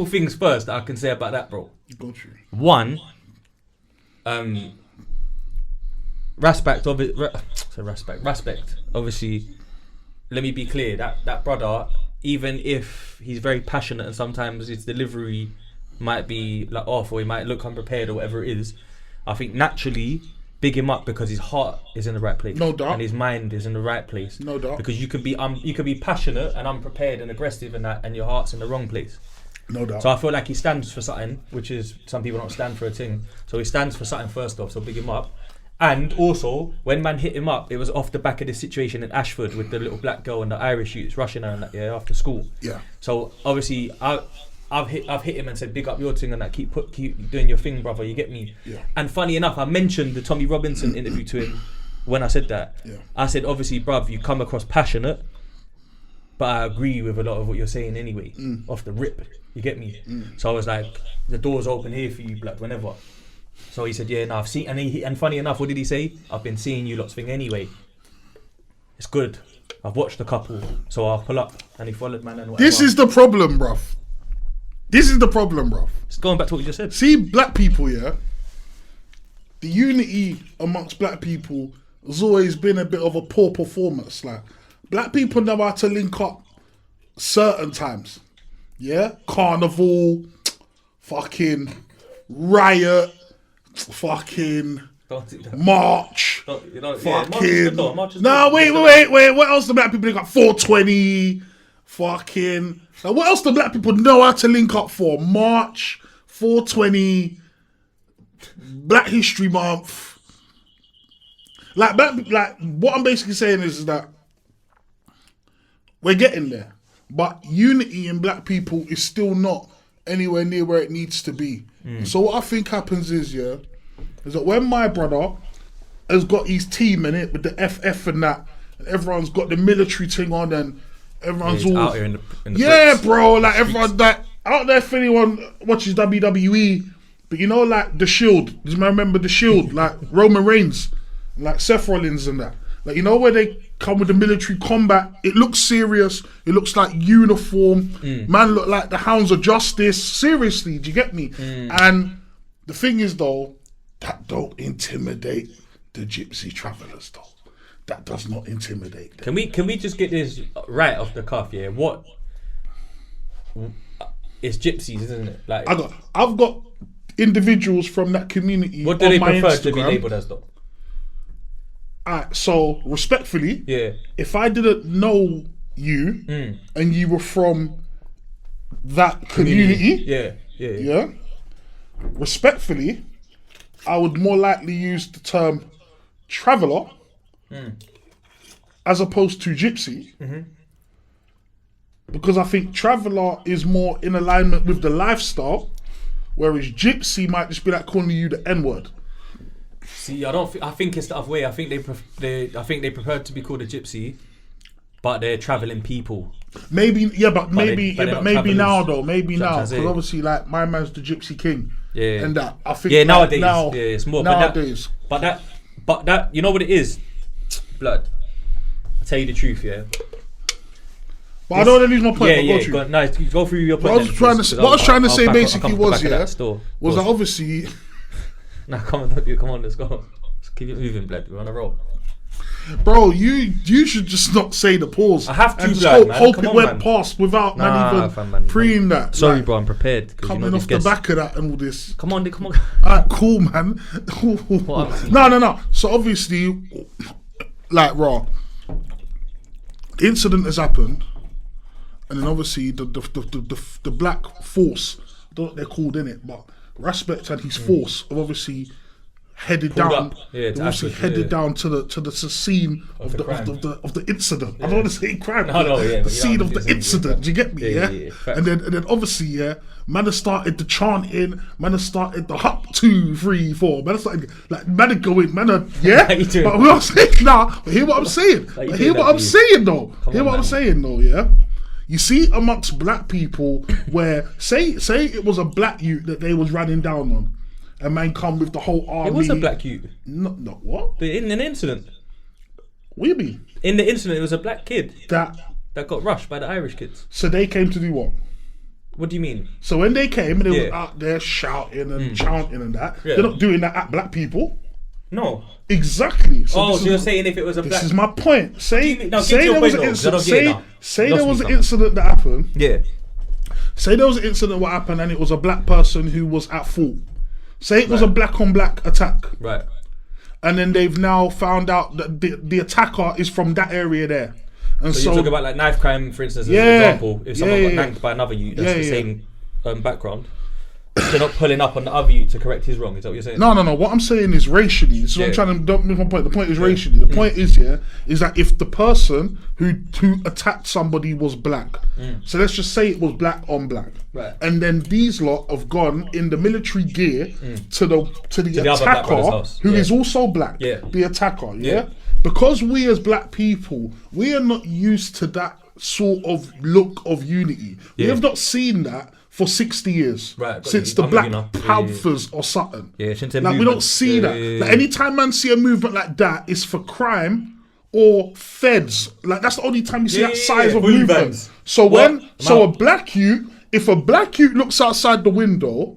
things first that I can say about that, bro. Got you. One, Raspect. Obviously, let me be clear. That brother, even if he's very passionate and sometimes his delivery might be like off or he might look unprepared or whatever it is, I think naturally big him up because his heart is in the right place. No doubt. And his mind is in the right place. No doubt. Because you could be passionate and unprepared and aggressive and that, and your heart's in the wrong place. No doubt. So I feel like he stands for something, which is some people don't stand for a thing. So he stands for something first off, so big him up. And also, when man hit him up, it was off the back of this situation in Ashford with the little black girl and the Irish youths rushing her and that, yeah, after school. Yeah. So obviously, I've hit him and said, big up your thing and that, keep doing your thing, brother, you get me? Yeah. And funny enough, I mentioned the T0mmy R0binson interview to him when I said that. Yeah. I said, obviously, bruv, you come across passionate, but I agree with a lot of what you're saying anyway, off the rip, you get me? So I was like, the door's open here for you, blood, whenever. So he said, yeah, no, I've seen, and funny enough, what did he say? I've been seeing you lot's thing anyway. It's good. I've watched a couple, so I'll pull up. And he followed, man, and whatever. This is the problem, bruv. This is the problem, bruv. It's going back to what you just said. See, black people, yeah, the unity amongst black people has always been a bit of a poor performance. Like, black people know how to link up certain times. Yeah? Carnival, fucking riot, fucking march, fucking... No, wait. What else do black people link up? 420, fucking... Now, what else do black people know how to link up for? March, 420, Black History Month. Like what I'm basically saying is that we're getting there, but unity in black people is still not anywhere near where it needs to be. So what I think happens is that when my brother has got his team in it with the FF and that, and everyone's got the military thing on and everyone's all out here in the bricks, bro. Like everyone's like out there. If anyone watches WWE, but you know, like the Shield. Does man remember the Shield? Like Roman Reigns, like Seth Rollins and that. Like, you know, where they come with the military combat. It looks serious. It looks like uniform. Man look like the Hounds of Justice. Seriously, do you get me? And the thing is, though, that don't intimidate the gypsy travellers, though. That does not intimidate them. Can we just get this right off the cuff? Yeah, what? It's gypsies, isn't it? Like I've got individuals from that community. What do they prefer Instagram to be labelled as, though? Alright, so respectfully, yeah, if I didn't know you and you were from that community, yeah, respectfully, I would more likely use the term traveller as opposed to gypsy, because I think traveller is more in alignment with the lifestyle, whereas gypsy might just be like calling you the N-word. See, I think it's the other way. I think they prefer to be called a gypsy, but they're travelling people. Maybe maybe now though. Maybe now, because saying. obviously, like, my man's the Gypsy King. Yeah. And that, I think, nowadays, now, it's more nowadays. But that, you know what it is, blood. I'll tell you the truth, yeah. But I don't want to lose my point. Go through your point. What I was trying to say basically was that obviously. Nah, come on, let's go. Let's keep it moving, blood. We're on a roll. Bro, you should just not say the pause. I have to, and just blood, hope it went past without even preing that. Sorry, like, bro, I'm prepared. Coming off the back of that and all this. Come on. Alright, cool, man. No. So obviously, like, raw. The incident has happened, and then obviously the black force, I don't know what they're called in it, but Raspect and his force have obviously headed down. Down to the scene of the incident. I don't want to say crime. The scene of the incident. Do you get me? Yeah. And then obviously, man has started the chanting. Man has started the hop 2, 3, 4. Man has started man are going. Man are But what I'm saying now. But hear what I'm saying. Hear what I'm saying though. Yeah. You see amongst black people where say it was a black youth that they was running down on, and man come with the whole army. It was a black youth. No, what? In an incident. What do you mean? In the incident, it was a black kid that got rushed by the Irish kids. So they came to do what? What do you mean? So when they came and they was out there shouting and chanting and that, they're not doing that at black people. No. Exactly. So you're saying if it was a black... This is my point. Say there was an incident. Say there was an incident that happened. Yeah. Say there was an incident what happened and it was a black person who was at fault. Say it was a black on black attack. Right. And then they've now found out that the attacker is from that area there. And so you're talking about like knife crime, for instance, as an example. If someone got nanked by another youth that's the same background, they're not pulling up on the other youth to correct his wrong. Is that what you're saying? No. What I'm saying is racially. This is what I'm trying to... Don't miss my point. The point is racially. The point is, is that if the person who attacked somebody was black, so let's just say it was black on black, right, and then these lot have gone in the military gear to the attacker who is also black, the attacker, because we as black people, we are not used to that sort of look of unity. We have not seen that for 60 years, since the Black Panthers or something. Like we don't see that. Like anytime man see a movement like that, it's for crime or feds. Like that's the only time you see that size of movement. So a black youth, if a black youth looks outside the window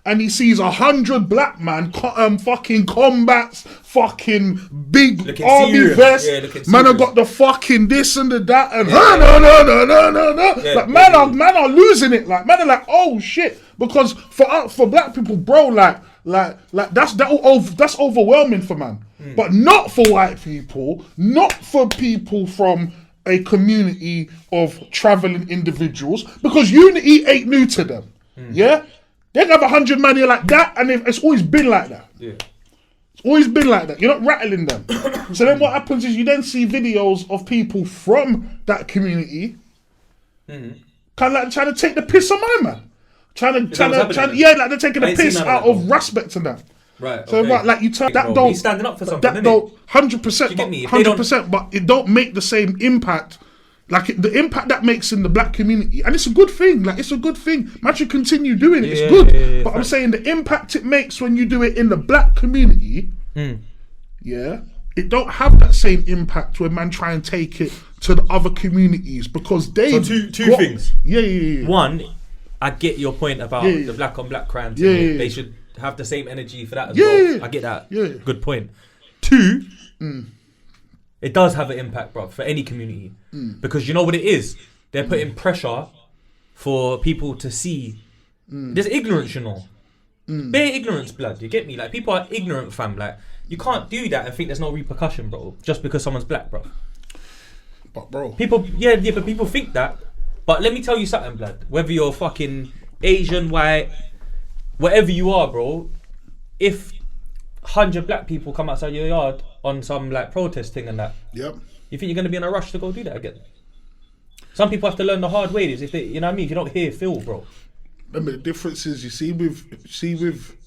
and he sees 100 black man fucking combats, fucking big looking army serious. Vest, man have got the fucking this and the that and no. Like man are losing it. Like man are like, oh shit. Because for black people, bro, like that's overwhelming for man. But not for white people, not for people from a community of travelling individuals, because unity ain't new to them. Yeah? They can have 100 man here like that, and it's always been like that. Yeah. It's always been like that. You're not rattling them. So then what happens is you then see videos of people from that community kind of like trying to take the piss on my man. Trying to like they're taking the piss out of Raspect and that. Right. So like you turn that don't. He's standing up for something. That don't 100%, 100%, but it don't make the same impact. Like the impact that makes in the black community, and it's a good thing. Like it's a good thing. Man should continue doing it. It's good. But I'm saying the impact it makes when you do it in the black community, it don't have that same impact when man try and take it to the other communities because they. So two things. Yeah. One, I get your point about the black on black crime. They should have the same energy for that as well. I get that. Yeah. Good point. Two. It does have an impact, bro, for any community. Because you know what it is? They're putting pressure for people to see. There's ignorance, you know. Bare ignorance, blood. You get me? Like, people are ignorant, fam. Like, you can't do that and think there's no repercussion, bro, just because someone's black, bro. But, bro. People, but people think that. But let me tell you something, blood. Whether you're fucking Asian, white, whatever you are, bro, if 100 black people come outside your yard on some like protest thing and that, you think you're going to be in a rush to go do that again? Some people have to learn the hard way. If they, you know what I mean? If you don't hear, feel, bro. Remember the difference is you see with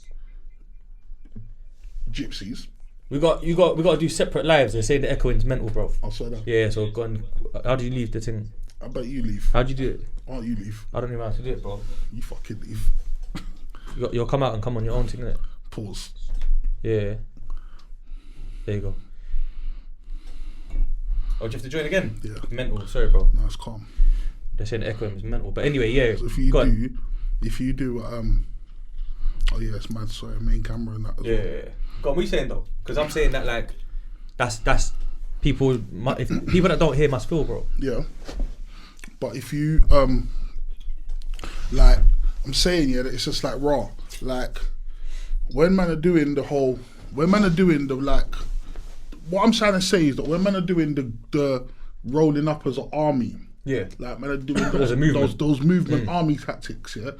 gypsies. We got to do separate lives. They say the echoing's mental, bro. I'll say that. Yeah, so go on. How do you leave the thing? I bet you leave. How'd you do it? Why don't you leave? I don't even know how to do it, bro. You fucking leave. You'll come out and come on your own thing, innit? Pause. Yeah. There you go. Oh, do you have to join again? Yeah. Mental, sorry, bro. No, it's calm. They're saying the echoing is mental, but anyway, yeah. So if you do, oh yeah, it's mad. Sorry, main camera and that as well. Yeah. Go on, what are you saying though? Because I'm saying that like, that's people. If people that don't hear must feel, bro. Yeah. But if you like, I'm saying that it's just like raw. Like when man are doing the like, what I'm trying to say is that when man are doing the rolling up as an army. Yeah, like man are doing those movement army tactics. Yeah,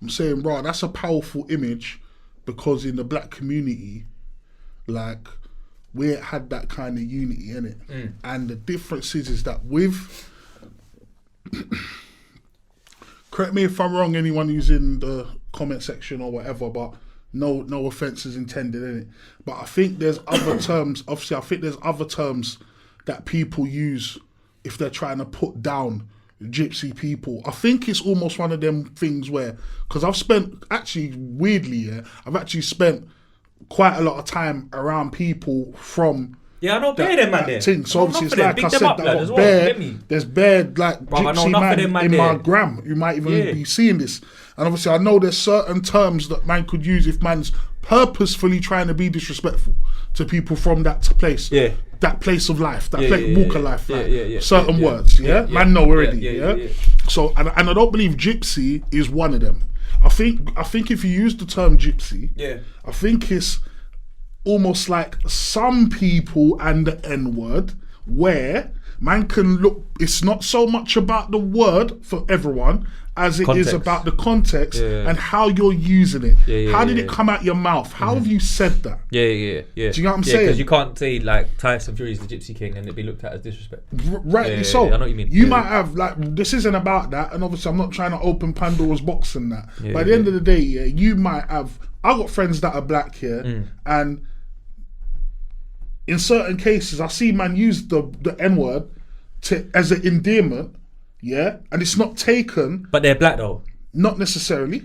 I'm saying, bro, that's a powerful image because in the black community, like we had that kind of unity in it, and the difference is that with, correct me if I'm wrong, anyone who's in the comment section or whatever, but no offences intended in it. But I think there's other terms. Obviously, I think there's other terms that people use if they're trying to put down gypsy people. I think it's almost one of them things where, because I've spent, actually weirdly, I've actually spent quite a lot of time around people from Yeah, I know bare them man there. So obviously it's like I said, that got there's bare like gypsy man in my gram. You might even be seeing this. And obviously I know there's certain terms that man could use if man's purposefully trying to be disrespectful to people from that place. Yeah. That place of life, that walk of life. Certain words, man know already, So, and I don't believe gypsy is one of them. I think if you use the term gypsy, I think it's almost like some people and the N-word, where man can look, it's not so much about the word for everyone as it is about the context and how you're using it. How did it come out your mouth? How have you said that? Do you know what I'm saying? Because you can't say like Tyson Fury's the Gypsy King and it'd be looked at as disrespect. Rightly so. I know what you mean. You might have like, this isn't about that, and obviously I'm not trying to open Pandora's box and that. But at the end of the day, you might have. I've got friends that are black here, and in certain cases, I see man use the N-word as an endearment, and it's not taken. But they're black though. Not necessarily.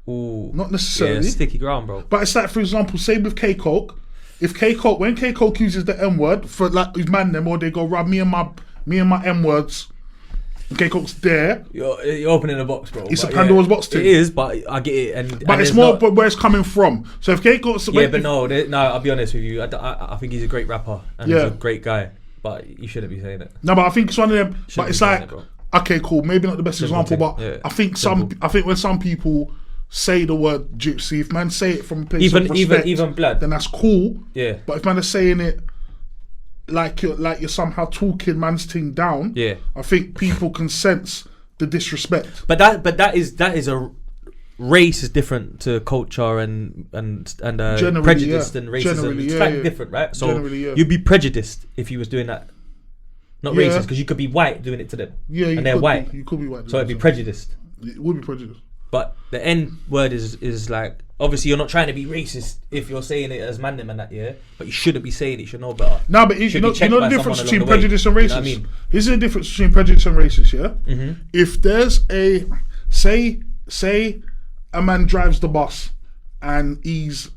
Ooh. Not necessarily. Yeah, sticky ground, bro. But it's like, for example, say with K-Coke, when K-Coke uses the N-word for like his man them, or they go, rub me and my N-words, and K-Coke's there. You're opening a box, bro. It's a Pandora's box thing. It is, but I get it. But it's more where it's coming from. So if K-Coke's... no, I'll be honest with you. I think he's a great rapper and he's a great guy, but you shouldn't be saying it. No, but I think it's one of them. But it's like, okay, cool. Maybe not the best example, but I think when some people say the word gypsy, if man say it from a place of respect, even blood, then that's cool. Yeah. But if man is saying it like you're somehow talking man's thing down, I think people can sense the disrespect. But that is a race is different to culture and prejudice and racism. It's slightly different, right? So you'd be prejudiced if you was doing that. Not racist, because you could be white doing it to them. Yeah, and they're white. You could be white. So it'd be prejudiced. It would be prejudiced. But the N word is like, obviously you're not trying to be racist if you're saying it as man them and that, but you shouldn't be saying it. You should know better. No, but you know the difference between prejudice and racist. You know what I mean? Here's the difference between prejudice and racist, If there's a say a man drives the bus and he's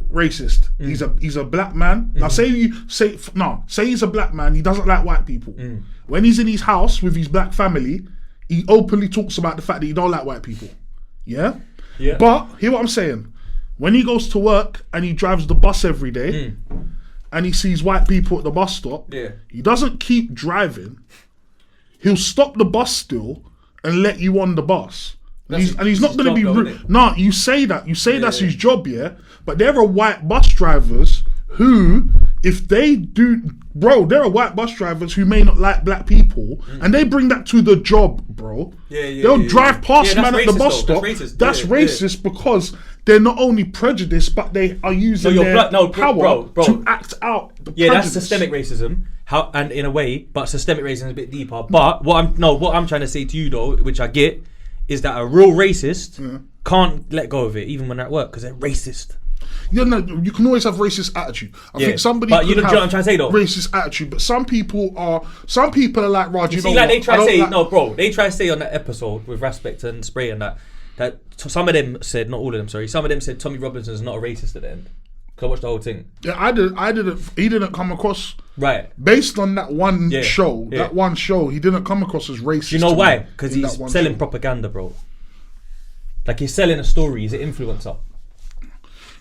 racist. He's a black man. Now say he's a black man, he doesn't like white people. When he's in his house with his black family, he openly talks about the fact that he don't like white people. Yeah. But hear what I'm saying. When he goes to work and he drives the bus every day and he sees white people at the bus stop, he doesn't keep driving. He'll stop the bus still and let you on the bus. And he's not going to be rude. No, you say that. You say that's his job, But there are white bus drivers who, if they do... Bro, there are white bus drivers who may not like black people, and they bring that to the job, bro. They'll drive past man at the bus stop. That's racist because they're not only prejudiced, but they are using their power to act out the prejudice. That's systemic racism. And in a way, but systemic racism is a bit deeper. But what I'm trying to say to you though, which I get, is that a real racist can't let go of it, even when they're at work, because they're racist. You can always have racist attitude. I think somebody could have what I'm trying to say, though? Racist attitude, but some people are like, Raj, you know like what? They try to say on that episode with Raspect and Spray and that some of them said, not all of them, sorry, some of them said T0mmy R0binson is not a racist at the end. Because I watched the whole thing. Yeah, I didn't. He didn't come across based on that one show. That one show, he didn't come across as racist. You know why? Because he's selling propaganda, bro. Like he's selling a story. He's an influencer.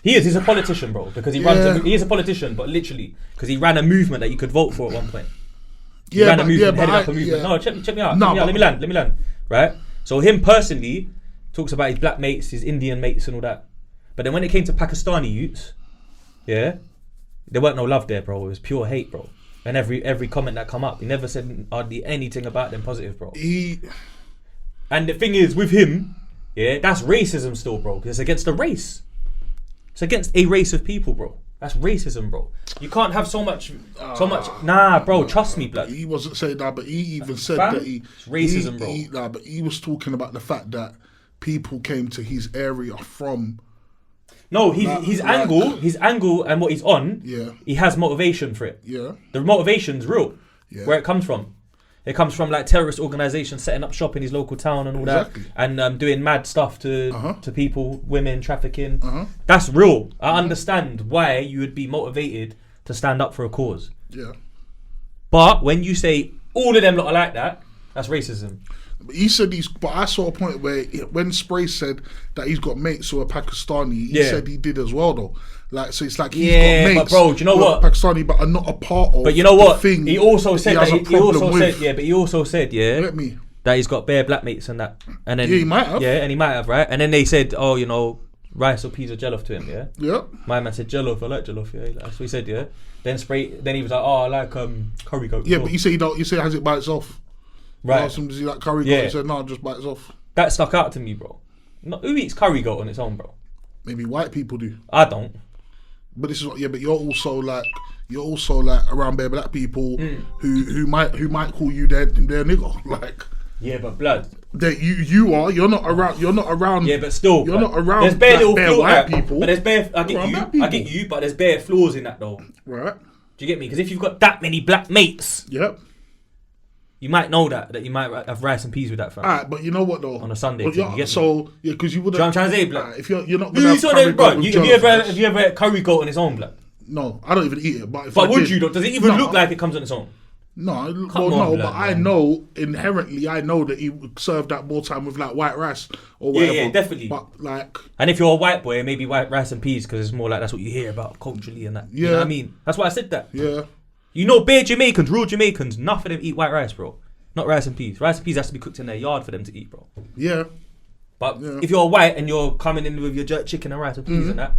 He's a politician, bro. Because he runs. He is a politician, but literally because he ran a movement that you could vote for at one point. He ran a movement, headed up a movement. No, check me out. Let me land. Right. So him personally talks about his black mates, his Indian mates, and all that. But then when it came to Pakistani youths, there weren't no love there, bro. It was pure hate, bro. And every comment that come up, he never said hardly anything about them positive, bro. And the thing is, with him, that's racism still, bro. Because it's against the race. It's against a race of people, bro. That's racism, bro. You can't have so much. Nah, bro. Trust me, blood. He wasn't saying that, but he even said that it's racism, bro. But he was talking about the fact that people came to his area from. No, his angle and what he's on, he has motivation for it. Yeah. The motivation's real. Yeah. Where it comes from. It comes from like terrorist organisations setting up shop in his local town and all that. And doing mad stuff to people, women, trafficking. That's real. I understand why you would be motivated to stand up for a cause. Yeah. But when you say all of them lot are like that, that's racism. But he said but I saw a point where when Spray said that he's got mates who are Pakistani, he said he did as well though. Like, so it's like he's got mates, but bro, do you know who are what? Pakistani, but are not a part of. But you know what? Thing He also said has that. a problem with. But he also said, Let me. that he's got bare black mates and that. And then Yeah, he might have. Yeah, and he might have, right? And then they said, oh, you know, rice or peas or jollof to him, yeah. Yeah. My man said jollof. I like jollof. Yeah, that's what he said. Yeah. Then he was like, oh, I like curry goat. Yeah, but you say he said has it by itself. Right. Asked him, does he like curry goat? He said no, just by itself. That stuck out to me, bro. Who eats curry goat on its own, bro? Maybe white people do. I don't. But this is what, but you're also like around bare black people who might call you their nigger. Like, yeah, but blood. That you're not around. Yeah, but still, you're not around. There's bare little bare white people. But there's bare. I get you. But there's bare flaws in that though. Right. Do you get me? Because if you've got that many black mates, yep. You might know that you might have rice and peas with that fam. Alright, but you know what though? On a Sunday, because you would. I'm trying to say, blood. If you're not gonna have curry bro, goat, have you ever had curry goat on its own, blood? No, I don't even eat it. But would you? Does it even look like it comes on its own? No, blood, but I know inherently, that he would serve that more time with like white rice or whatever. Yeah, definitely. But like, and if you're a white boy, maybe white rice and peas because it's more like that's what you hear about culturally and that. Yeah, you know what I mean, that's why I said that. Yeah, you know, bare Jamaicans, real Jamaicans, none of them eat white rice, bro. Not rice and peas. Rice and peas has to be cooked in their yard for them to eat, bro. Yeah. But if you're white and you're coming in with your jerk chicken and rice and peas and that,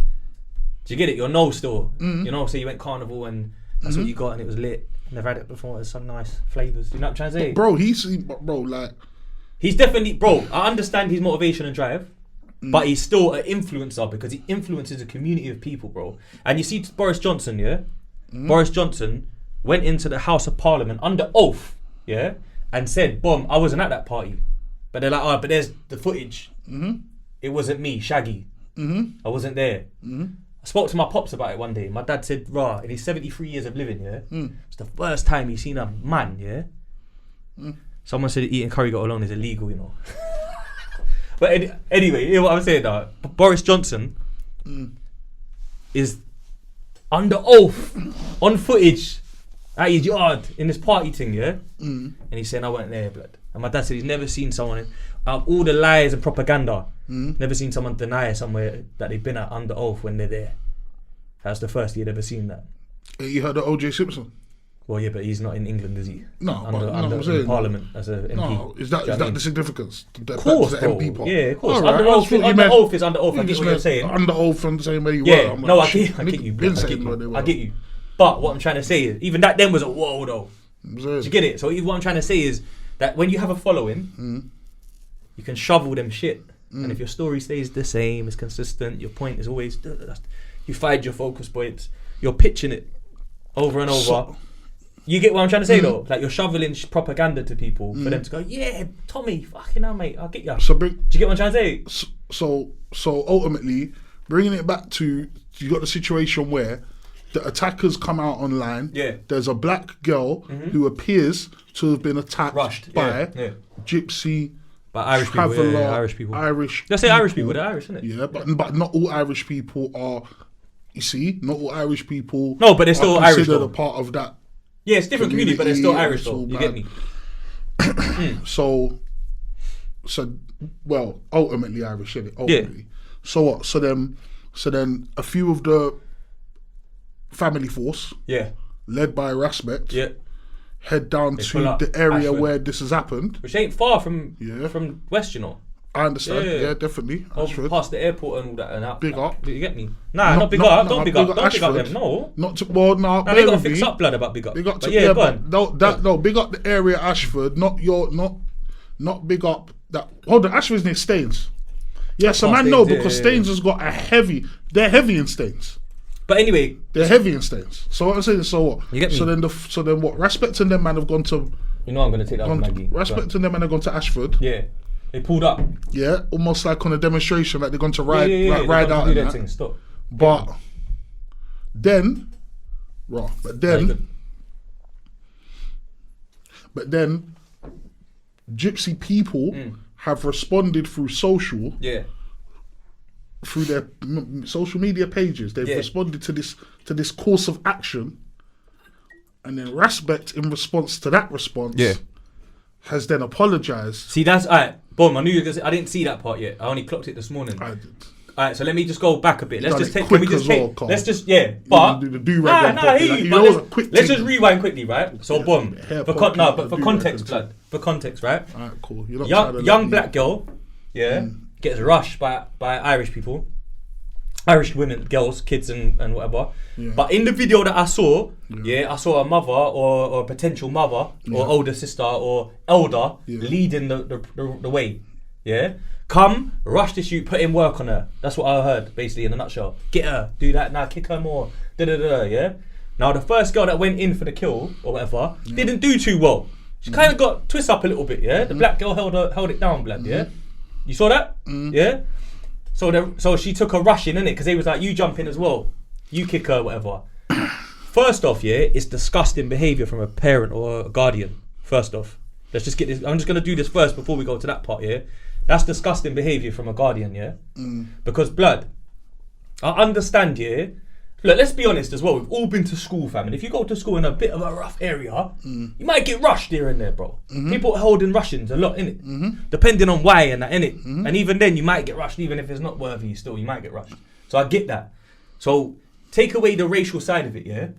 do you get it? You're no still. You know, so you went carnival and that's what you got and it was lit. Never had it before. There's some nice flavours. You know what I'm trying to say? Bro, he's definitely, bro, I understand his motivation and drive, but he's still an influencer because he influences a community of people, bro. And you see Boris Johnson, yeah? Boris Johnson went into the House of Parliament under oath, yeah? And said, "Boom, I wasn't at that party." But they're like, "Oh, but there's the footage. It wasn't me, Shaggy. I wasn't there." I spoke to my pops about it one day. My dad said, "Rah, in his 73 years of living, yeah, it's the first time he's seen a man, yeah." Someone said eating curry goat alone is illegal, you know. But anyway, you know what I'm saying now? Boris Johnson is under oath on footage at his yard in this party thing, yeah? And he's saying, I weren't there, blood. And my dad said he's never seen someone, out of all the lies and propaganda, never seen someone deny somewhere that they've been at under oath when they're there. That's the first he'd ever seen that. You heard of O.J. Simpson? Well, yeah, but he's not in England, is he? No, in Parliament as a MP. No, is that the significance? Of course, bro. MP part? Yeah, of course. Right. Under oath is under oath. I get what you're saying. Under oath from the same way you were. I'm no, like, I get you. I get you. But what I'm trying to say is, even that then was a whoa, though. Do you get it? So what I'm trying to say is that when you have a following, you can shovel them shit. And if your story stays the same, it's consistent, your point is always, you find your focus points, you're pitching it over and over. You get what I'm trying to say though? Like you're shoveling propaganda to people for them to go, yeah, Tommy, fucking hell, mate, I'll get you. Do you get what I'm trying to say? So ultimately, bringing it back to, you got the situation where the attackers come out online. Yeah. There's a black girl who appears to have been attacked by gypsy, by Irish traveller, people. Irish. Let's say Irish people. They're Irish, isn't it? Yeah, but not all Irish people are. You see, not all Irish people. No, but they're still Irish. Considered a part of that. Yeah, it's different community, but they're still Irish, though. You get me? So, well, ultimately Irish, isn't it? Ultimately. Yeah. So what? So then a few of the family force, led by Raspect, head down to the area Ashford, where this has happened, which ain't far from West, you know. I understand. Yeah, definitely. Ashford. Past the airport and all that and out. Big up. Do you get me? Nah, not big up. Don't big up. Don't big up them. No. Not to. Well, no. They gotta fix up blood about big up. Big up to yeah, go on. No. Big up the area Ashford. Not big up that. Hold on. Ashford's near Staines. Yes, man. No, because Staines has got a heavy. They're heavy in Staines. But anyway, they're heavy in Staines. So what I'm saying is, so what? You get me? So then what? Raspect and them man have gone to. You know I'm gonna take that from Maggie. Raspect and them man have gone to Ashford. Yeah. They pulled up. Yeah, almost like on a demonstration, like they're going to ride out and that. Stop. But then gypsy people have responded through social. Yeah. Through their social media pages, they've responded to this course of action And then Raspect, in response to that response, has then apologised. See, that's alright. Boom, I knew you were gonna say, I didn't see that part yet. I only clocked it this morning. I did. Alright, so let me just go back a bit. Let's just take. Quick Can we just as take? well, Carl. Let's just but do the do-rag I hear you. But let's thing. just rewind quickly, right? So boom. For context, blood. For context, right? Alright, cool. You're not young black girl, gets rushed by Irish people. Irish women, girls, kids, and whatever. Yeah. But in the video that I saw, I saw a mother or a potential mother or older sister or elder leading the way. Yeah, come, rush this shoot, put in work on her. That's what I heard, basically, in a nutshell. Get her, do that, now kick her more. Yeah. Now the first girl that went in for the kill or whatever didn't do too well. She kind of got twist up a little bit. Yeah, the black girl held it down, blood. Yeah, you saw that? Yeah. So she took a rush in, innit? Because they was like, you jump in as well. You kick her, whatever. First off, it's disgusting behaviour from a parent or a guardian. First off. Let's just get this. I'm just going to do this first before we go to that part, That's disgusting behaviour from a guardian, Because, blood, I understand, Look, let's be honest as well. We've all been to school, fam. And if you go to school in a bit of a rough area, you might get rushed here and there, bro. People are holding rushings a lot, innit? Depending on why and that, innit? And even then, you might get rushed, even if it's not worthy still. You might get rushed. So I get that. So take away the racial side of it,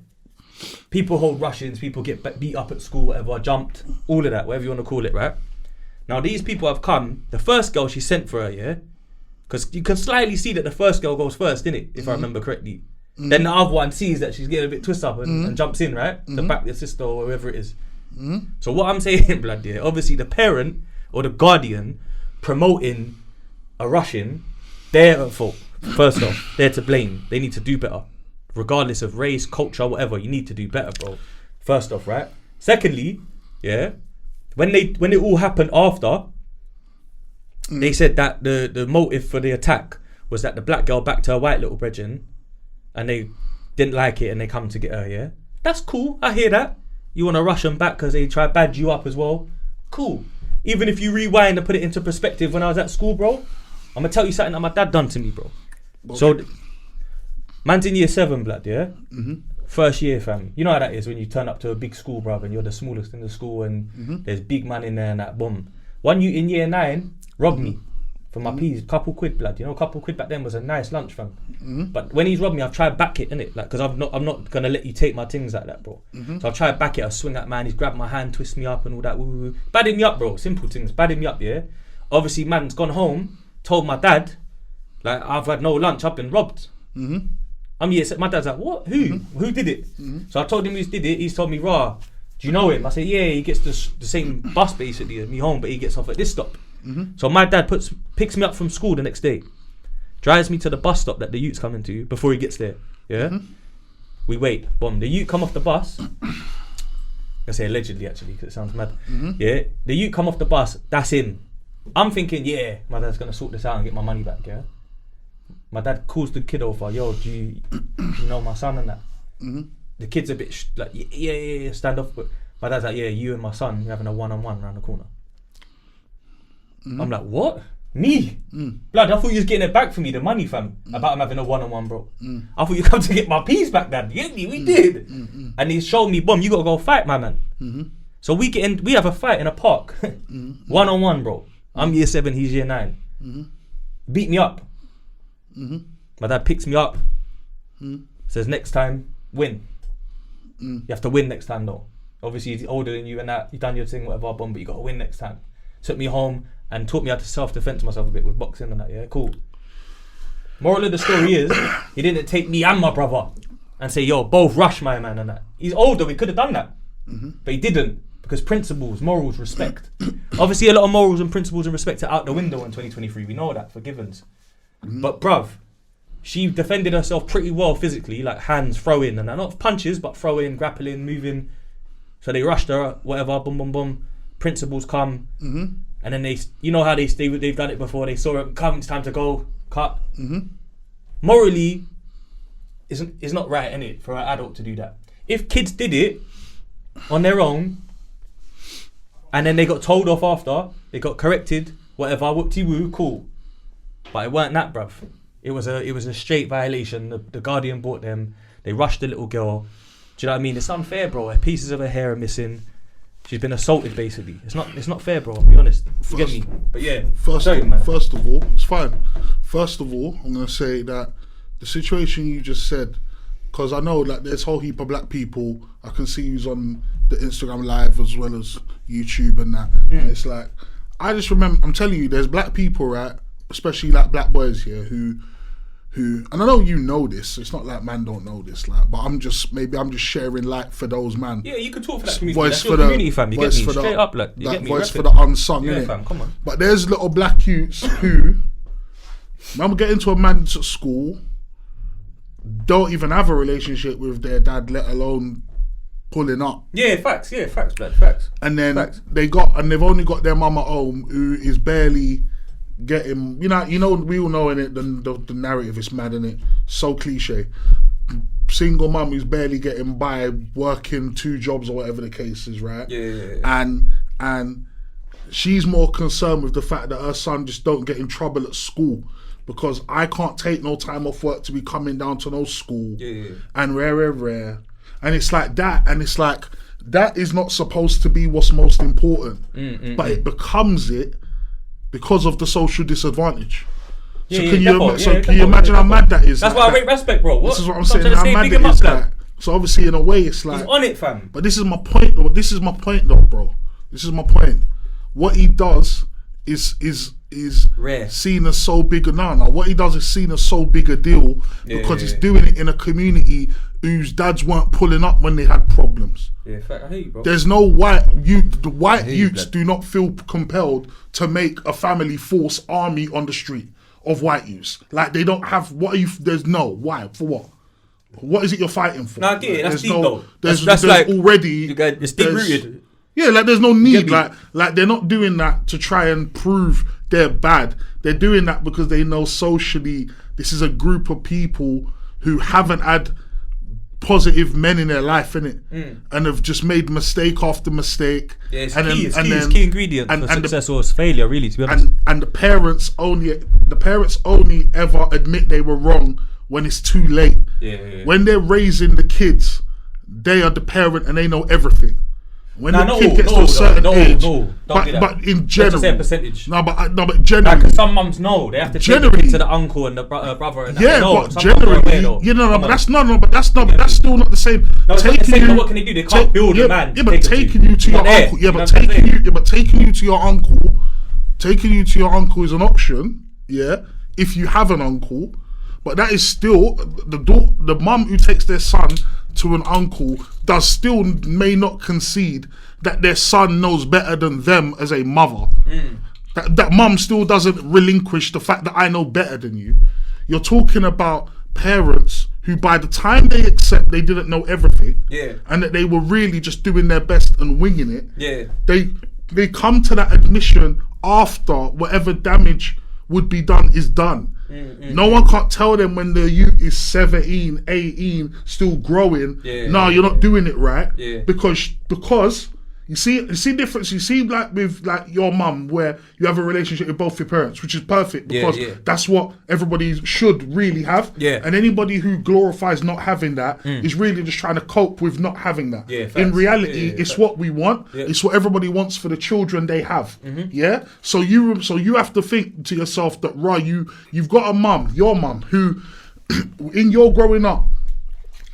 People hold rushings, people get beat up at school, whatever, jumped, all of that, whatever you want to call it, right? Now, these people have come. The first girl, she sent for her, Because you can slightly see that the first girl goes first, innit? If I remember correctly. Then the other one sees that she's getting a bit twisted up and jumps in, right? To back their sister or whoever it is. So what I'm saying, blood, obviously the parent or the guardian promoting a rushing, they're at fault. First off, they're to blame. They need to do better. Regardless of race, culture, whatever, you need to do better, bro. First off, right? Secondly, when it all happened after, they said that the motive for the attack was that the black girl backed her white little brethren and they didn't like it and they come to get her, That's cool, I hear that. You want to rush them back because they try to badge you up as well. Cool. Even if you rewind and put it into perspective, when I was at school, bro, I'm going to tell you something that my dad done to me, bro. Okay. So, man's in year 7, blood, First year, fam. You know how that is when you turn up to a big school, bruv, and you're the smallest in the school and there's big man in there and that, boom. One you in year 9 robbed me for my peas, couple quid, blood. You know, couple quid back then was a nice lunch, fam. But when he's robbed me, I've tried back it, innit? Like, because I'm not gonna let you take my things like that, bro. So I've tried back it. I swing at man. He's grabbed my hand, twist me up, and all that. Woo. Badding me up, bro. Simple things. Badding me up, Obviously, man's gone home. Told my dad, like, I've had no lunch. I've been robbed. My dad's like, what? Who? Who did it? So I told him who did it. He's told me, rah, do you know him? I said, yeah. He gets the same bus basically as me home, but he gets off at this stop. So my dad picks me up from school the next day, drives me to the bus stop that the youth's coming to before he gets there. We wait. Boom. The youth come off the bus. I say allegedly actually because it sounds mad. The youth come off the bus. That's in. I'm thinking, my dad's gonna sort this out and get my money back. My dad calls the kid over. Yo, do you know my son and that? The kid's a bit like, yeah, stand off. But my dad's like, you and my son, you're having a one-on-one around the corner. I'm like, what? Me? Blood, I thought you was getting it back for me, the money, fam. About him having a one-on-one, bro. I thought you come to get my piece back, dad. You get me? We did. And he showed me, boom, you gotta go fight, my man. So we have a fight in a park. One-on-one, bro. I'm year 7, he's year 9. Beat me up. My dad picks me up. Says, next time, win. You have to win next time, though. Obviously, he's older than you and that. You done your thing, whatever, boom, but you gotta win next time. Took me home and taught me how to self-defense myself a bit with boxing and that, cool. Moral of the story is, he didn't take me and my brother and say, yo, both rush my man and that. He's older, we could have done that. But he didn't, because principles, morals, respect. Obviously, a lot of morals and principles and respect are out the window in 2023. We know that, for givens. But bruv, she defended herself pretty well physically, like hands, throwing, and that. Not punches, but throwing, grappling, moving. So they rushed her, whatever, boom, boom, boom. Principals come, and then you know how they've done it before. They saw it come, it's time to go, cut. Morally, it's not right, innit, for an adult to do that. If kids did it on their own, and then they got told off after, they got corrected, whatever, whoop-de-woo, cool. But it weren't that, bruv. It was a straight violation. The guardian brought them. They rushed the little girl. Do you know what I mean? It's unfair, bro. Pieces of her hair are missing. She's been assaulted, basically. It's not fair, bro. I'll be honest. You get me? But yeah. First of all, it's fine. First of all, I'm gonna say that the situation you just said, because I know like there's a whole heap of black people. I can see who's on the Instagram live as well as YouTube and that. And it's like, I just remember, I'm telling you, there's black people, right? Especially like black boys here who, and I know you know this. It's not like man don't know this, like, but I'm just sharing light for those man. Yeah, you could talk for that community. That's your community, fam. You get me? Straight up, like, you get me? Voice for the unsung, yeah, innit? fam. Come on. But there's little black youths who, man, get into a man's school, don't even have a relationship with their dad, let alone pulling up. Yeah, facts. Yeah, facts, blood. Facts. And then facts. they've only got their mum at home who is barely getting, we all know in it, the narrative is mad, in it, so cliche. Single mum who's barely getting by, working 2 jobs or whatever the case is, right? Yeah. And she's more concerned with the fact that her son just don't get in trouble at school, because I can't take no time off work to be coming down to no school. Yeah. And rare. And it's like that, and it's like that is not supposed to be what's most important, but it becomes it because of the social disadvantage. So can you imagine how mad that is? That's why I rate Raspect, bro. This is what I'm saying. How mad it is. Like, so obviously, in a way, it's like he's on it, fam. But this is my point, though. This is my point, bro. This is my point. What he does is rare, seen as so big a what he does is seen as so big a deal because he's doing it in a community whose dads weren't pulling up when they had problems. Yeah, fact, I hear you, bro. There's no white youths do not feel compelled to make a family force army on the street of white youths. Like, they don't have, there's no, why, for what? What is it you're fighting for? No, I get it, that's deep though. There's like, already, it's deep rooted. Yeah, like there's no need, like they're not doing that to try and prove they're bad. They're doing that because they know socially this is a group of people who haven't had positive men in their life, innit? And have just made mistake after mistake. Yeah, it's key ingredient for success or failure, really, to be honest. And the parents only ever admit they were wrong when it's too late. Yeah. When they're raising the kids, they are the parent and they know everything. When the kid gets to a certain age, but in general, say a percentage. But generally, like, some mums know they have to take it to the uncle and the brother. And yeah, but generally, but that's still not the same. No, taking you, what can they do? They can't build a man. Yeah, but taking you to your uncle. Taking you to your uncle is an option. Yeah, if you have an uncle, but that is still the mum who takes their son to an uncle may not concede that their son knows better than them as a mother. That mum still doesn't relinquish the fact that I know better than you. You're talking about parents who, by the time they accept they didn't know everything, and that they were really just doing their best and winging it, they come to that admission after whatever damage would be done is done. No one can't tell them when the youth is 17, 18, still growing. You're not doing it right. Because you see difference. You see, like with like your mum, where you have a relationship with both your parents, which is perfect because that's what everybody should really have. And anybody who glorifies not having that is really just trying to cope with not having that. In reality, it's what we want. It's what everybody wants for the children they have. So you have to think to yourself that you've got a mum, your mum, who in your growing up,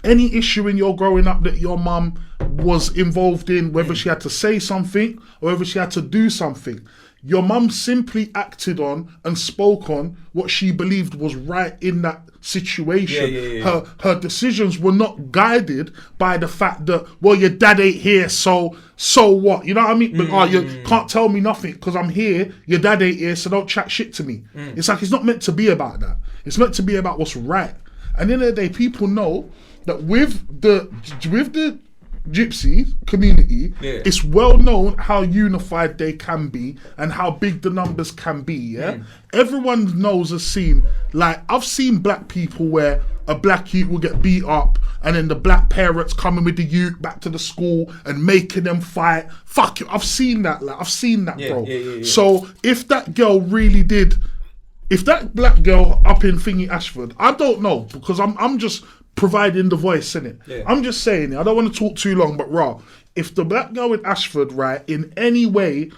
any issue in your growing up that your mum was involved in, whether she had to say something or whether she had to do something, your mum simply acted on and spoke on what she believed was right in that situation. Her decisions were not guided by the fact that, well, your dad ain't here, so what? You know what I mean? You can't tell me nothing because I'm here, your dad ain't here, so don't chat shit to me. It's like, it's not meant to be about that. It's meant to be about what's right. And at the end of the day, people know that with the gypsy community, it's well known how unified they can be and how big the numbers can be. Everyone knows a scene. Like, I've seen black people where a black youth will get beat up and then the black parents coming with the youth back to the school and making them fight. Fuck you, I've seen that, bro. So if that girl really did if that black girl up in thingy Ashford, I don't know, because I'm just providing the voice, innit? Yeah. I'm just saying it. I don't want to talk too long, but if the black girl in Ashford, right, in any way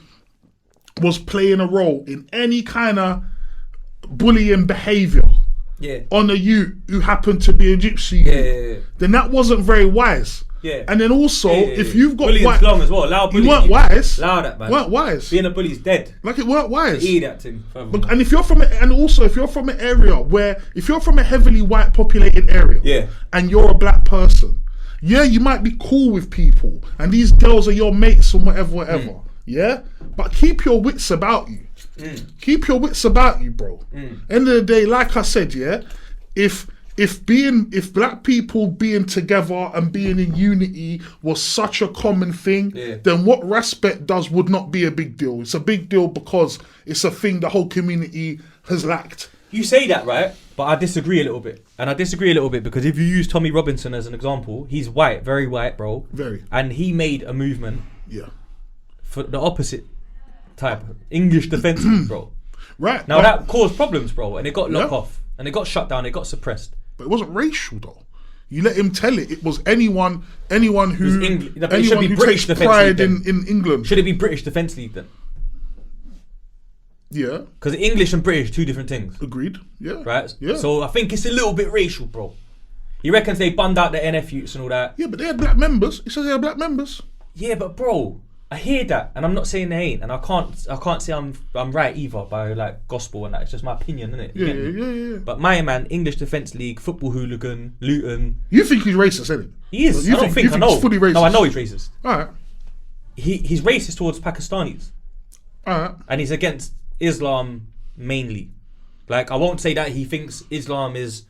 was playing a role in any kind of bullying behaviour on a youth who happened to be a gypsy, then that wasn't very wise. Yeah. And then also, if you've got bullying's long as well. Loud bullying. You weren't wise. Loud that, man. Weren't wise. Being a bully's dead. Like, it weren't wise. Eat that thing. And if you're from an area where, if you're from a heavily white populated area, and you're a black person, you might be cool with people, and these girls are your mates and whatever. Yeah, but keep your wits about you. Keep your wits about you, bro. End of the day, like I said, if black people being together and being in unity was such a common thing, then what Raspect does would not be a big deal. It's a big deal because it's a thing the whole community has lacked. You say that, right? But I disagree a little bit. And I disagree a little bit because if you use T0mmy R0binson as an example, he's white, very white, bro. Very. And he made a movement for the opposite type, English defence, bro. Right. Now that caused problems, bro, and it got locked off, and it got shut down, it got suppressed. But it wasn't racial, though. You let him tell it. It was anyone who takes pride in England. Should it be British Defence League then? Yeah. Because English and British, two different things. Agreed. Yeah. Right? Yeah. So I think it's a little bit racial, bro. He reckons they banned out the NF youths and all that. Yeah, but they had black members. He says they had black members. Yeah, but bro, I hear that, and I'm not saying they ain't, and I can't say I'm right either by like gospel and that. It's just my opinion, innit? Yeah. But my man, English Defence League, football hooligan, Luton. You think he's racist, innit? He is. I know. He's fully racist. No, I know he's racist. Alright. He's racist towards Pakistanis. Alright. And he's against Islam mainly. Like, I won't say that he thinks Islam is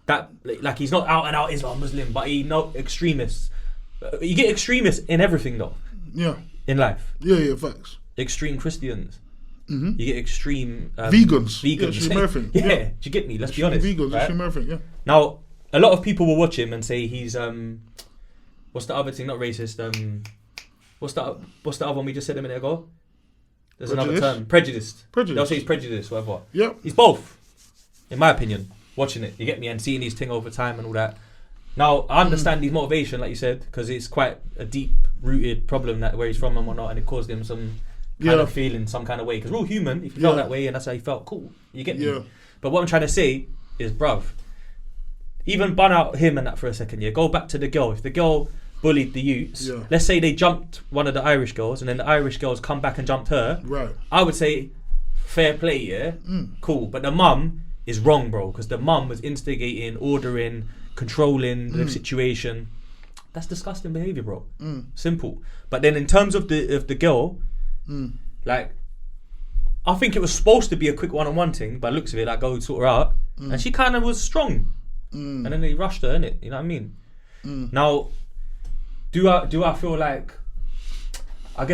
that, like he's not out and out Islam Muslim, but he know extremists. You get extremists in everything though. Yeah. In life. Yeah, facts. Extreme Christians. You get extreme vegans. Vegans. Yeah, do you get me? Let's be honest. Vegans, right? Extreme everything, yeah. Now, a lot of people will watch him and say he's what's the other thing? Not racist. What's the other one we just said a minute ago? There's another term. Prejudiced. They'll say he's prejudiced, whatever. Yeah. He's both, in my opinion. Watching it, you get me, and seeing these thing over time and all that. Now, I understand his motivation, like you said, because it's quite a deep-rooted problem that where he's from and whatnot, and it caused him some kind of feeling some kind of way. Because we're all human. If you felt that way and that's how you felt, cool. You get me. But what I'm trying to say is, bruv, even bun out him and that for a second. Go back to the girl. If the girl bullied the youths, let's say they jumped one of the Irish girls, and then the Irish girls come back and jumped her. Right. I would say fair play, cool. But the mum is wrong, bro, because the mum was instigating, ordering, controlling the situation. That's disgusting behaviour, bro. Simple. But then in terms of the girl, like, I think it was supposed to be a quick one-on-one thing, by the looks of it, like, go sort her out, and she kind of was strong, and then they rushed her, innit? You know what I mean? Now, do I feel like, how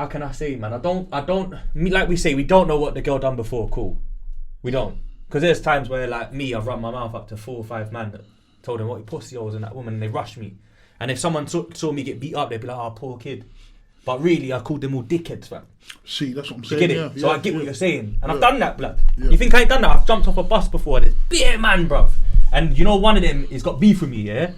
can I say, man? I don't. Like we say, we don't know what the girl done before. Cool, we don't. Because there's times where, like me, I've run my mouth up to 4 or 5 men that told them what pussy I was in that woman, and they rushed me. And if someone saw me get beat up, they'd be like, "Oh, poor kid." But really, I called them all dickheads, fam. See, that's what I'm saying. You get it? So I get what you're saying, and I've done that, blood. Yeah. You think I ain't done that? I've jumped off a bus before. This beer man, bruv. And you know, one of them has got beef with me. Yeah.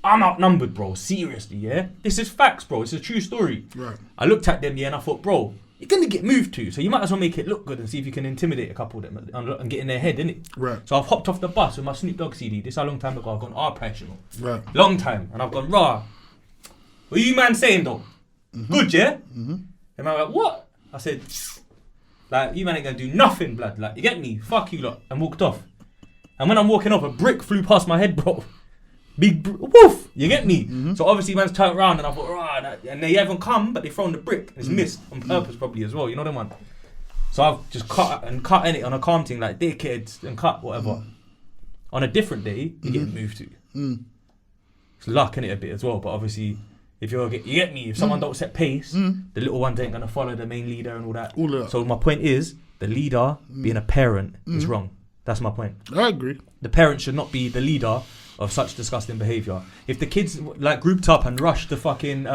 I'm outnumbered, bro. Seriously, yeah? This is facts, bro. It's a true story. Right. I looked at them, and I thought, bro, you're going to get moved to, so you might as well make it look good and see if you can intimidate a couple of them and get in their head, innit? Right. So I've hopped off the bus with my Snoop Dogg CD. This is a long time ago. I've gone, professional. Right. Long time. And I've gone, rah. What are you man saying, though? Good, yeah? And I'm like, what? I said, like, you man ain't going to do nothing, blood. Like, you get me? Fuck you lot. And walked off. And when I'm walking off, a brick flew past my head, bro. Woof! You get me? So obviously man's turned around and I thought, and they haven't come, but they thrown the brick. It's missed on purpose probably as well, you know them one. So I've just cut in it on a calm thing, like dickheads and cut whatever. On a different day, you get moved to. It's luck in it a bit as well, but obviously if you get me, if someone don't set pace, the little ones ain't gonna follow the main leader and all that. So my point is, the leader being a parent is wrong. That's my point. I agree. The parent should not be the leader of such disgusting behaviour. If the kids like grouped up and rushed the fucking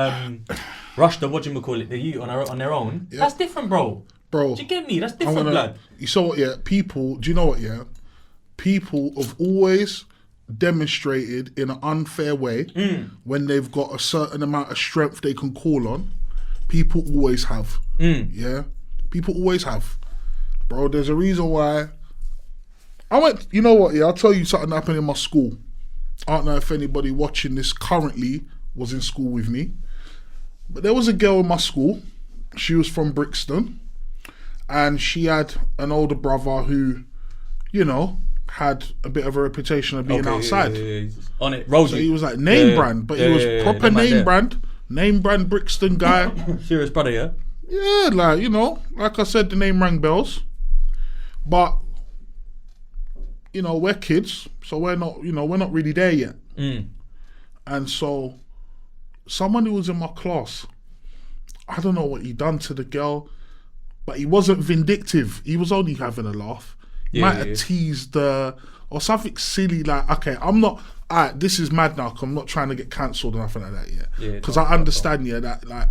rushed the the youth on their own, that's different, bro. Bro, do you get me? That's different, blood. You saw what? Yeah, people. Do you know what? Yeah, people have always demonstrated in an unfair way when they've got a certain amount of strength they can call on. People always have. Yeah, people always have. Bro, there's a reason why. I went. You know what? Yeah, I'll tell you something that happened in my school. I don't know if anybody watching this currently was in school with me, but there was a girl in my school. She was from Brixton. And she had an older brother who, you know, had a bit of a reputation of being outside. Yeah. On it, Rosie. So he was like name brand, but he was proper name brand Brixton guy. Serious brother, yeah? Yeah, like, you know, like I said, the name rang bells. But, you know, we're kids, so we're not really there yet. And so, someone who was in my class, I don't know what he done to the girl, but he wasn't vindictive. He was only having a laugh. He might have teased or something silly like, okay, I'm not, this is mad now, 'cause I'm not trying to get cancelled or nothing like that, because I understand,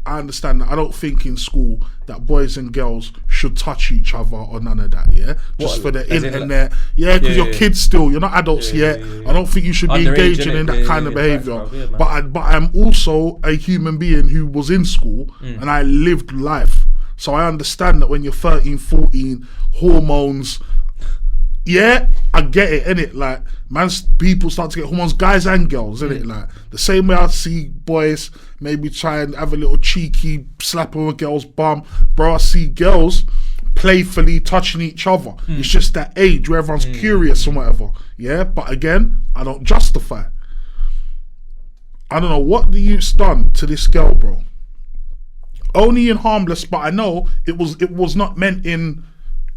I understand that I don't think in school that boys and girls should touch each other or none of that, just for the internet. Because you're kids still, you're not adults yet. I don't think you should be engaging in that kind of behaviour. But I'm also a human being who was in school and I lived life. So I understand that when you're 13, 14, hormones, I get it, innit? Like, people start to get hormones, guys and girls, innit? Like, the same way I see boys maybe try and have a little cheeky slap on a girl's bum, bro, I see girls playfully touching each other. It's just that age where everyone's curious and whatever. But again, I don't justify. I don't know what the youth's done to this girl, bro. Only in harmless, but I know it was not meant in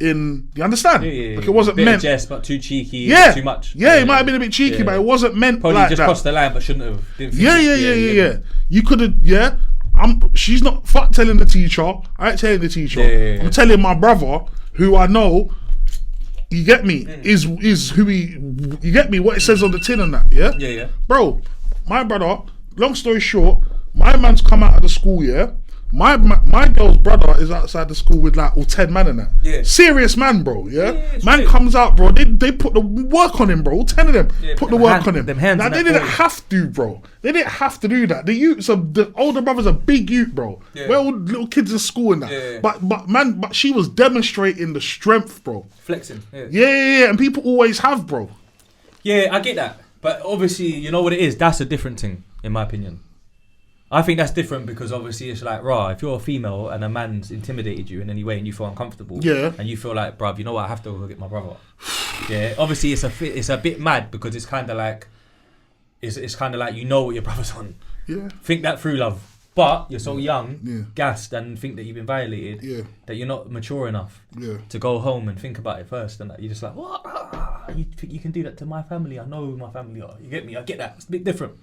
you understand? Like, it wasn't meant jest, but too cheeky, too much. It might have been a bit cheeky, but it wasn't meant probably like just that. Crossed the line, but shouldn't have. You could have, she's not fuck telling the teacher. I ain't telling the teacher. I'm telling my brother, who I know, you get me, is who he, you get me, what it says on the tin and that, Bro, my brother, long story short, my man's come out of the school, My girl's brother is outside the school with like all 10 man and that. Serious man, bro. Man comes out, bro. They put the work on him, bro. All 10 of them put the work on him. Now, they didn't have to, bro. They didn't have to do that. The older brother's a big youth, bro. We're all little kids in school and that. But she was demonstrating the strength, bro. Flexing. And people always have, bro. Yeah, I get that. But obviously, you know what it is? That's a different thing, in my opinion. I think that's different because obviously it's like, if you're a female and a man's intimidated you in any way and you feel uncomfortable, and you feel like, bruv, you know what, I have to go get my brother. Obviously it's a bit mad because it's kind of like, it's kind of like, you know what your brother's on. Think that through, love. But you're so young, gassed, and think that you've been violated, that you're not mature enough to go home and think about it first, and that you're just like, what? You think you can do that to my family? I know who my family are. You get me? I get that. It's a bit different.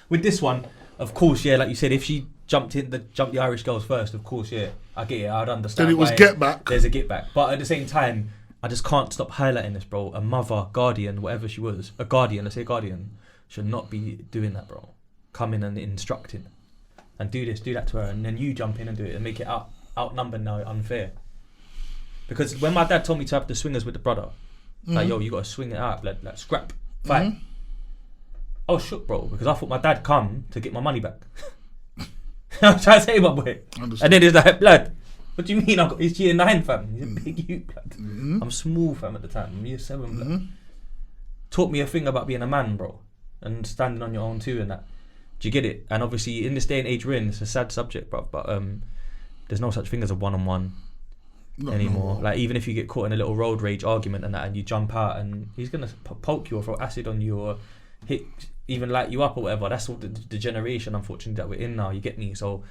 With this one, of course, like you said, if she jumped the Irish girls first, of course, I get it. I'd understand. Then it was get back. There's a get back, but at the same time, I just can't stop highlighting this, bro. A mother, guardian, whatever she was, a guardian. Let's say guardian should not be doing that, bro. Coming and instructing, and do this, do that to her, and then you jump in and do it and make it outnumbered now, unfair. Because when my dad told me to have the swingers with the brother, like, yo, you got to swing it out, like scrap, fight. I was shook, bro, because I thought my dad come to get my money back. I was trying to say, my boy. And then he's like, blood, what do you mean? He's year 9, fam. He's a big youth, blood. I'm small, fam, at the time. I'm year 7, blood. Taught me a thing about being a man, bro, and standing on your own too and that. Do you get it? And obviously, in this day and age we're in, it's a sad subject, bro, but there's no such thing as a one-on-one anymore. Like, even if you get caught in a little road rage argument and that, and you jump out and he's going to poke you or throw acid on you or hit, even light you up or whatever. That's all the generation, unfortunately, that we're in now. You get me? So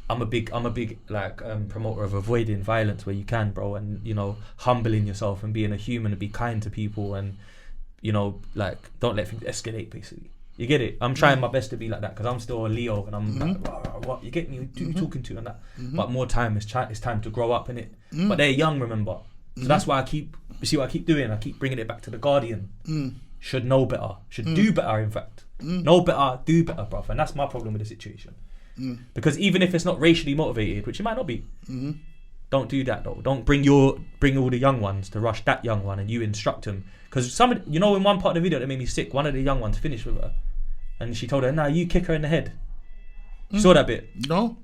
I'm a big like promoter of avoiding violence where you can, bro, and you know, humbling yourself and being a human and be kind to people, and you know, like, don't let things escalate, basically. You get it? I'm trying my best to be like that because I'm still a Leo and I'm like, what? You get me? Who you talking to and that? But more time, it's time to grow up, innit? But they're young, remember? So that's why I keep doing. I keep bringing it back to the guardian. should know better, should do better, in fact. Know better, do better, bruv. And that's my problem with the situation. Because even if it's not racially motivated, which it might not be, don't do that though. Don't bring all the young ones to rush that young one and you instruct them. Because in one part of the video that made me sick, one of the young ones finished with her. And she told her, nah, you kick her in the head. You saw that bit? No.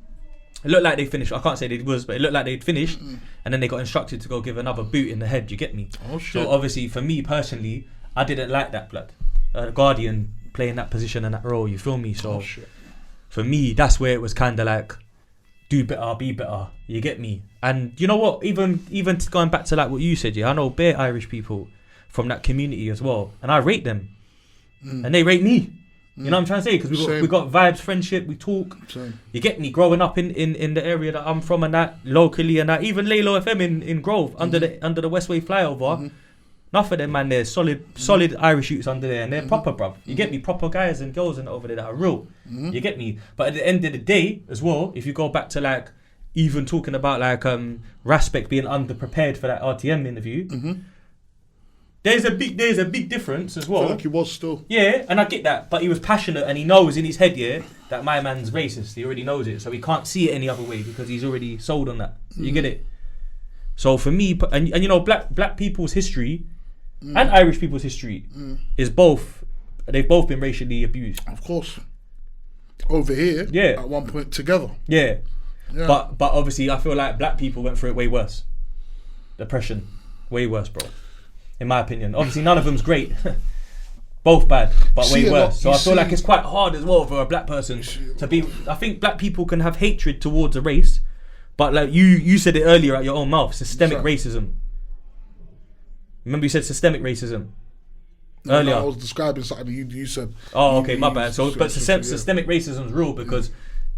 It looked like they finished. I can't say they was, but it looked like they'd finished. And then they got instructed to go give another boot in the head. You get me? Oh, shit. So obviously, for me personally, I didn't like that, blood. Guardian playing that position and that role, you feel me? So for me, that's where it was kind of like, do better, be better. You get me? And you know what? Even going back to like what you said, I know bare Irish people from that community as well, and I rate them, and they rate me. You know what I'm trying to say? Because we got vibes, friendship, we talk. Same. You get me? Growing up in the area that I'm from and that locally and that, even Lalo FM in Grove under the Westway flyover. Enough of them, man. There's solid Irish youths under there, and they're proper, bruv. You get me? Proper guys and girls and over there that are real. You get me? But at the end of the day, as well, if you go back to like even talking about like Raspect being underprepared for that RTM interview, there's a big difference as well. I feel like he was still. Yeah, and I get that, but he was passionate and he knows in his head, that my man's racist. He already knows it, so he can't see it any other way because he's already sold on that. You get it? So for me, and you know, black people's history. And Irish people's history is they've both been racially abused. Of course. Over here, at one point together. Yeah. But obviously I feel like black people went through it way worse. Depression, way worse, bro. In my opinion. Obviously none of them's great. Both bad, but way worse. So I feel like it's quite hard as well for a black person to be. I think black people can have hatred towards a race, but like you said it earlier out your own mouth, systemic racism. Remember you said systemic racism earlier? No, I was describing something you said. Oh, okay, my bad. So, but systemic racism is real because,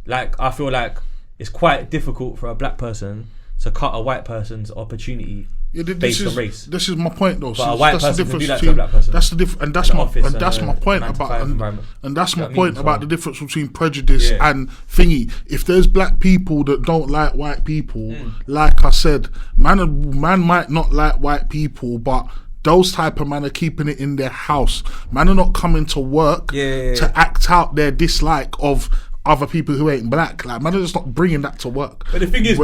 like, I feel like it's quite difficult for a black person to cut a white person's opportunity based on race. This is my point, though. But a white person can do that to a black person. That's the difference, and that's my point about the difference between prejudice and thingy. If there's black people that don't like white people, like I said, man might not like white people, but those type of man are keeping it in their house. Man are not coming to work to act out their dislike of other people who ain't black. Like, man are just not bringing that to work. But the thing is,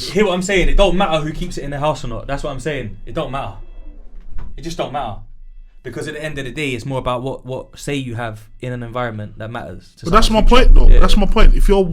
hear what I'm saying, it don't matter who keeps it in the house or not. That's what I'm saying. It don't matter. It just don't matter. Because at the end of the day, it's more about what say you have in an environment that matters. But that's my point, though. Yeah. That's my point. If you're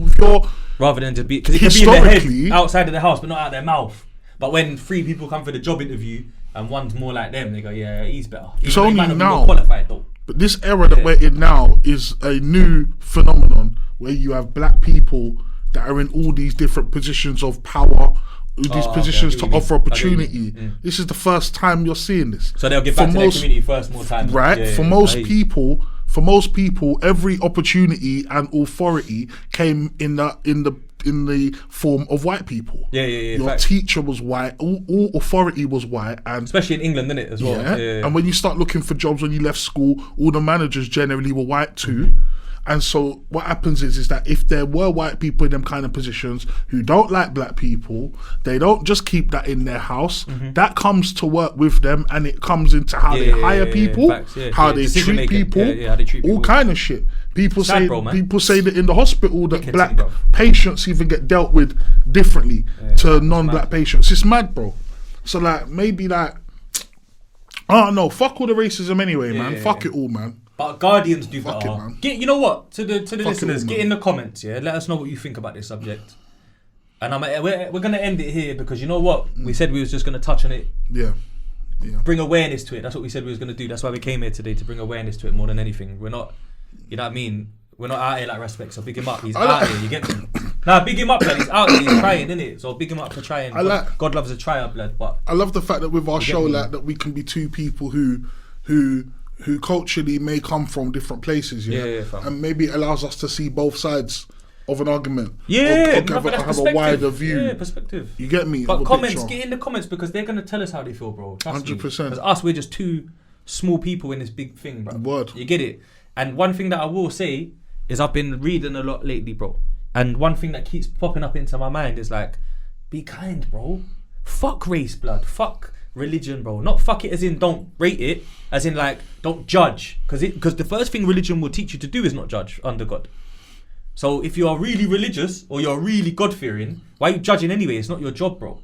rather than just be, because it can be in their head, outside of the house, but not out of their mouth. But when 3 people come for the job interview and one's more like them, they go, yeah, he's better. It's only now. Qualified, though. But this era that we're in now is a new phenomenon where you have black people that are in all these different positions of power, these positions to offer opportunity. This is the first time you're seeing this. So they'll give back to their community first more time. Right? Yeah, for most people, every opportunity and authority came in the form of white people. Your teacher was white, all authority was white, and especially in England, innit, as well. Yeah. And when you start looking for jobs when you left school, all the managers generally were white too. And so what happens is that if there were white people in them kind of positions who don't like black people, they don't just keep that in their house. That comes to work with them, and it comes into how they hire people, how they treat people, all kind of shit. People say that in the hospital that black patients even get dealt with differently to non-black patients. It's mad, bro. So like maybe like, I don't know, fuck all the racism anyway, man. Fuck it all, man. But Guardians do better. You know what? To the Fuck listeners, get in the comments, let us know what you think about this subject. And we're going to end it here because you know what? We said we was just going to touch on it. Yeah. Bring awareness to it. That's what we said we was going to do. That's why we came here today, to bring awareness to it more than anything. We're not, you know what I mean? We're not out here like Raspect, so big him up. He's out here, you get me? Nah, big him up, lad. He's out here, he's trying, innit? So big him up for trying. God loves a tryer, blood. But I love the fact that with our show, like, that we can be 2 people who culturally may come from different places, and maybe it allows us to see both sides of an argument. Have a wider view. Perspective. You get me? But comments, get in the comments because they're gonna tell us how they feel, bro. 100%. Because us, we're just 2 small people in this big thing, bro. Word. You get it? And one thing that I will say is I've been reading a lot lately, bro. And one thing that keeps popping up into my mind is like, be kind, bro. Fuck race, blood. Fuck religion, bro. Not fuck it as in don't rate it, as in like don't judge. Because the first thing religion will teach you to do is not judge under God. So if you are really religious or you're really God-fearing, why are you judging anyway? It's not your job, bro.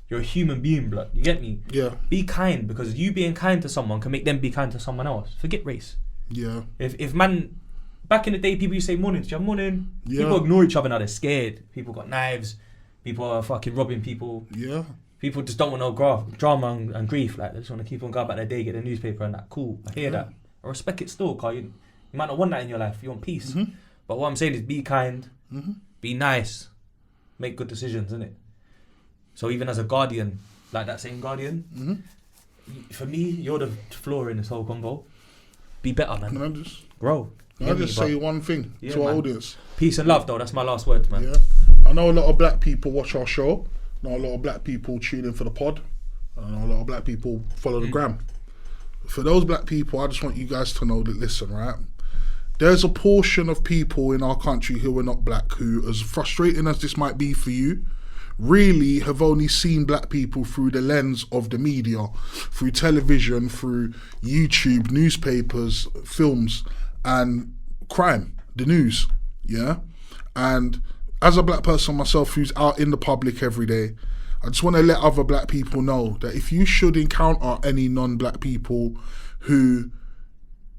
You're a human being, blood. You get me? Yeah. Be kind, because you being kind to someone can make them be kind to someone else. Forget race. Yeah. If man, back in the day, people used to say morning, do you have morning? Yeah. People ignore each other now, they're scared. People got knives. People are fucking robbing people. Yeah. People just don't want no drama and grief. Like, they just want to keep on going about their day, get the newspaper and that. Cool, I hear that. I respect it still, because you might not want that in your life. You want peace. Mm-hmm. But what I'm saying is be kind, Mm-hmm. be nice, make good decisions, innit? So even as a guardian, like that same guardian, for me, you're the flaw in this whole combo. Be better, man. Can I just Grow. say one thing to our man. audience? Peace and love, though. That's my last word, man. Yeah. I know a lot of black people watch our show. I know a lot of black people tune in for the pod. I know a lot of black people follow the gram. For those black people, I just want you guys to know that, listen, right? There's a portion of people in our country who are not black, who, as frustrating as this might be for you, really have only seen black people through the lens of the media, through television, through YouTube, newspapers, films, and crime, the news, yeah? And as a black person myself who's out in the public every day, I just want to let other black people know that if you should encounter any non-black people who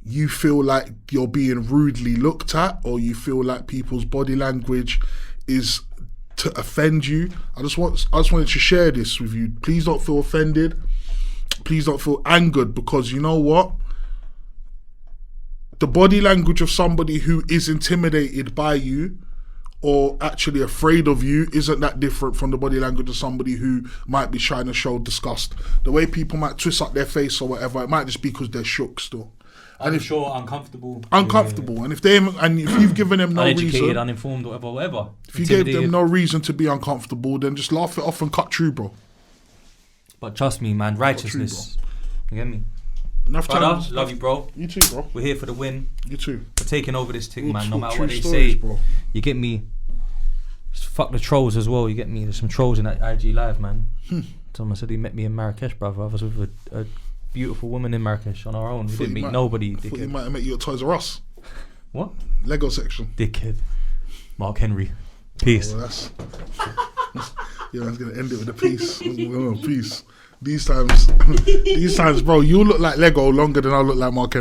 you feel like you're being rudely looked at, or you feel like people's body language is to offend you, I just wanted to share this with you. Please don't feel offended. Please don't feel angered, because you know what? The body language of somebody who is intimidated by you or actually afraid of you isn't that different from the body language of somebody who might be trying to show disgust. The way people might twist up their face or whatever, it might just be because they're shook still. And if uncomfortable. And if you've given them no uneducated, reason, uninformed, whatever. If you gave them no reason to be uncomfortable, then just laugh it off and cut through, bro. But trust me, man, righteousness. You get me? Enough time. Love you, bro. You too, bro. We're here for the win. You too. We're taking over this thing, man. No matter True what they stories, say, bro. You get me? Just fuck the trolls as well. You get me? There's some trolls in that IG live, man. Someone said he met me in Marrakesh, brother. I was with a beautiful woman in Marrakesh on our own. We didn't meet nobody. I thought you might have met you at Toys R Us. What? Lego section. Dickhead. Mark Henry. Peace. Oh, yeah, I was gonna end it with a peace. Peace. These times, bro, you look like Lego longer than I look like Mark Henry.